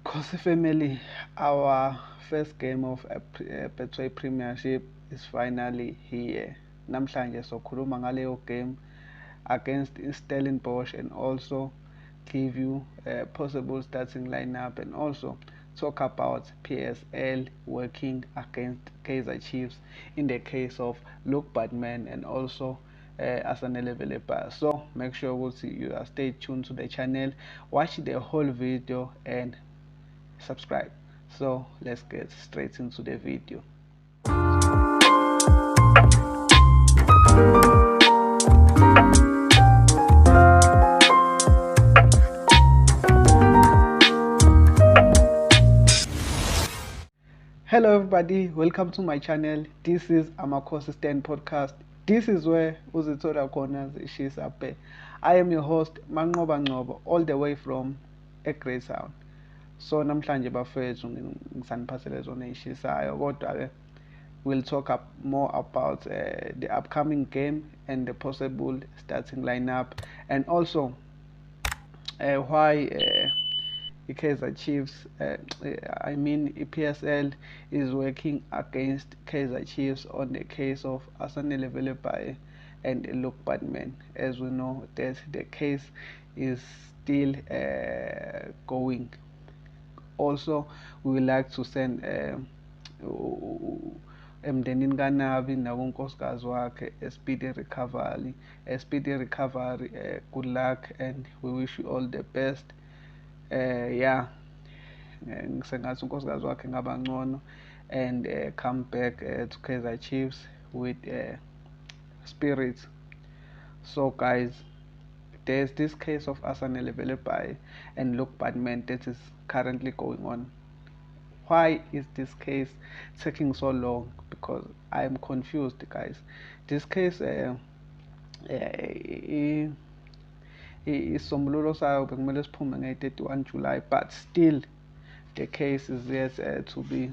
Khosi family, our first game of Betway Premiership is finally here. Namhlanje sokhuluma ngaleyo game against Stellenbosch and also give you a possible starting lineup and also talk about PSL working against Kaizer Chiefs in the case of Luke Badman and also Asanele Velepa. So make sure you are stay tuned to the channel, watch the whole video and subscribe. So let's get straight into the video. Hello everybody, welcome to my channel. This is Amakhosi Stand Podcast. This is where uzithola khona zishisa phe. I am your host Manqoba Nqobo, all the way from eGreytown. So namhlanje bafethu ngisaniphathele zona ey'shisayo, kodwa ke we'll talk more about the upcoming game and the possible starting lineup, and also why Kaizer Chiefs, I mean PSL is working against Kaizer Chiefs on the case of Asanele Velepai and Luke Badman. As we know that the case is still going. Also, we would like to send emndenini kaNavi nakunkosikazi wakhe a speedy recovery, good luck and we wish you all the best. Yeah, ngisengathi unkosikazi wakhe ngaba ngcono and come back to Kaizer Chiefs with spirit. So guys, there's this case of Asanele Velepai and Luke Badman that is currently going on. Why is this case taking so long? Because I'm confused, guys. This case isisombululo sayo bekumele siphume nge-31 July, but still the case is yet to be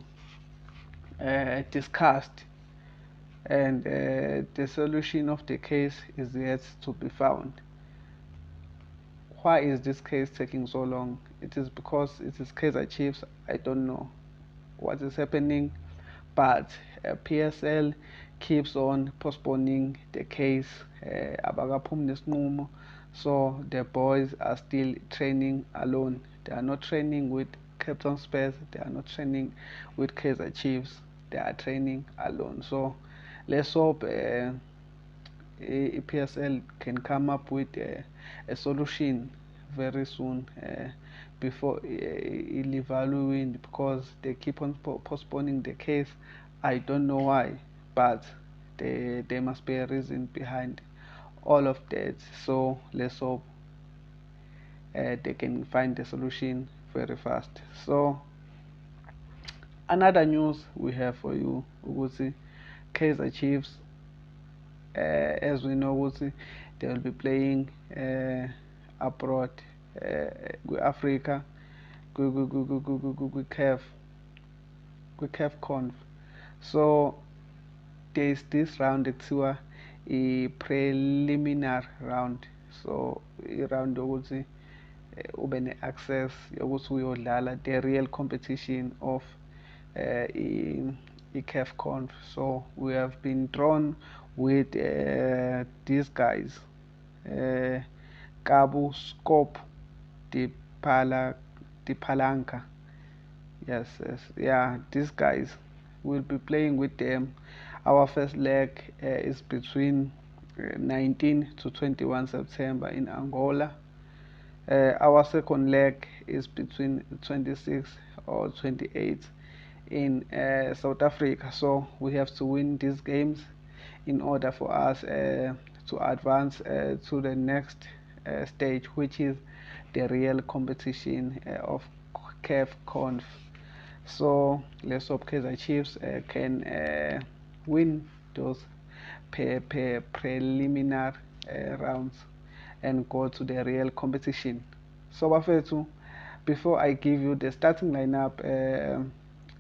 discussed, and the solution of the case is yet to be found. Why is this case taking so long? It is because it is Kaizer Chiefs. I don't know what is happening, but PSL keeps on postponing the case. Abakaphumi nesinqumo. So the boys are still training alone. They are not training with Captain Spurs. They are not training with Kaizer Chiefs. They are training alone. So let's hope PSL can come up with a solution very soon before Ilivalu win, because they keep on postponing the case. I don't know why, but there must be a reason behind all of that. So let's hope they can find the solution very fast. So another news we have for you, ukuthi Kaizer Chiefs, as we know, ukuthi they will be playing abroad, Africa, CAF Conf. So there's this round ekuthiwa i-preliminary round. So i-round yokuthi ube ne-access yokuthi uyodlala the real competition of i-CAF Conf. So we have been drawn with these guys, Cabo Scope Palanca. Yes, yeah, these guys will be playing with them. Our first leg is between 19 to 21 September in Angola. Our second leg is between 26 or 28 in South Africa. So we have to win these games in order for us to advance to the next stage, which is the real competition of CAF Conf. So let's hope Kaizer Chiefs can win those preliminary rounds and go to the real competition. So bafethu, before I give you the starting lineup,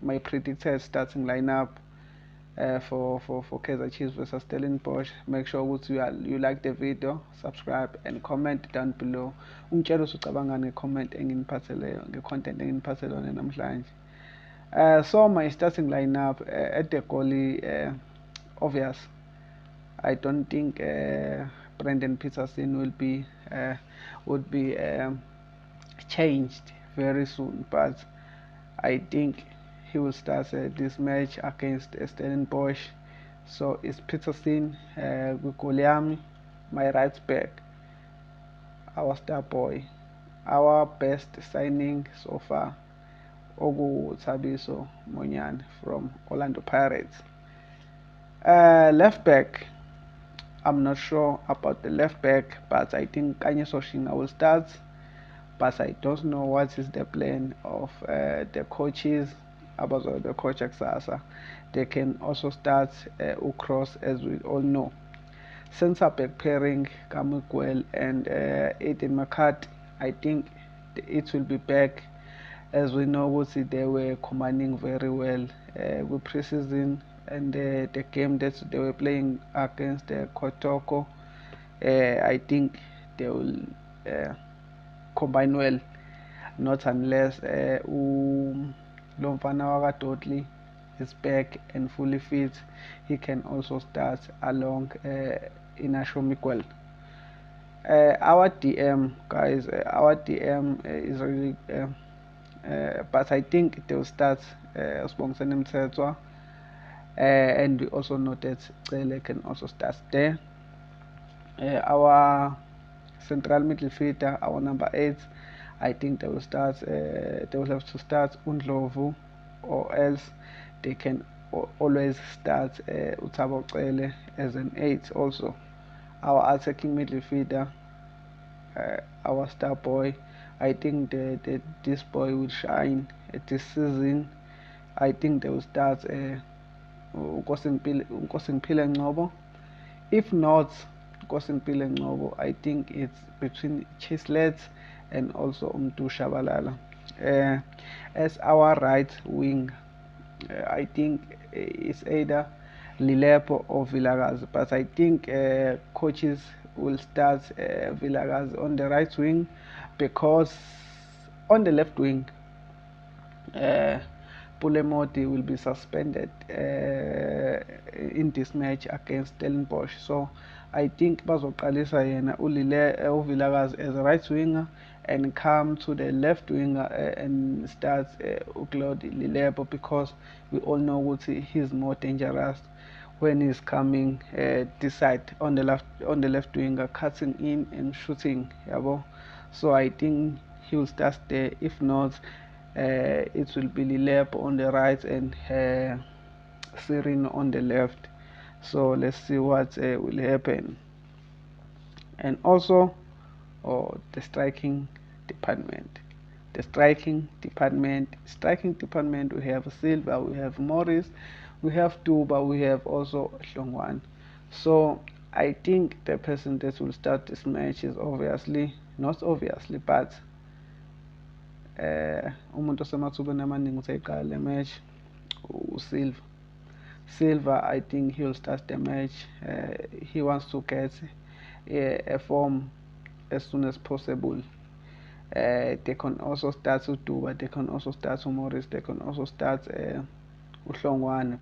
my predicted starting lineup, for Kaizer Chiefs versus Stellenbosch. Make sure you like the video, subscribe and comment down below. Ungitshela usucabanga nge-comment enginiphatheleyo, nge-content enginiphathele yona namhlanje. So my starting lineup at the goalie, obvious. I don't think Brendan Peterson would be changed very soon, but I think he will start this match against Stellenbosch. So it's Peterson, Guliami, my right back, our star boy, our best signing so far, Ogu Thabiso Monyan from Orlando Pirates. Left back, I'm not sure about the left back, but I think Kanye Soshinga will start. But I don't know what is the plan of the coaches about the coach Aksasa. They can also start Ukros, as we all know. Centre back pairing Kamukwel and Aiden McCart. I think it will be back, as we know what they were commanding very well with preseason and the game that they were playing against Kotoko. I think they will combine well, not unless Lomfana Wagadotli is back and fully fit. He can also start along Inasho Mikwel. Our DM, guys, our DM is really, but I think they will start Sbongiseni Mthethwa, and we also know that Cele can also start there. Our central midfielder, our number 8, I think they will start. They will have to start Undlovu, or else they can always start Uthabo Cele as an 8 also. Our attacking midfielder, our star boy, I think this boy will shine this season. I think they will start Nkosimpile Ngcobo. If not Nkosimpile Ngcobo, I think it's between Chislet and also Umtu Shabalala. As our right wing, I think it's either Lilepo or Vilakazi, but I think coaches will start Vilakazi on the right wing, because on the left wing Pulemoti will be suspended in this match against Stellenbosch. So I think bazoqalisa yena uVilakazi as a right winger and come to the left winger and start Claude Lilepo, because we all know what he's more dangerous when he's coming this side on the left winger, cutting in and shooting. Yabo. So I think he will start there. If not, it will be Lilepo on the right and Serino on the left. So let's see what will happen. And also the striking department. Striking department, we have Silva, we have Morris, we have Tuba, we have also Hlongwane. So I think the person that will start this match is not obviously, but umuntu osemathubeni amaningi useyiqala le match Silva, I think he'll start the match. He wants to get a form as soon as possible. They can also start Uduba, they can also start Morris, they can also start Uhlongwane.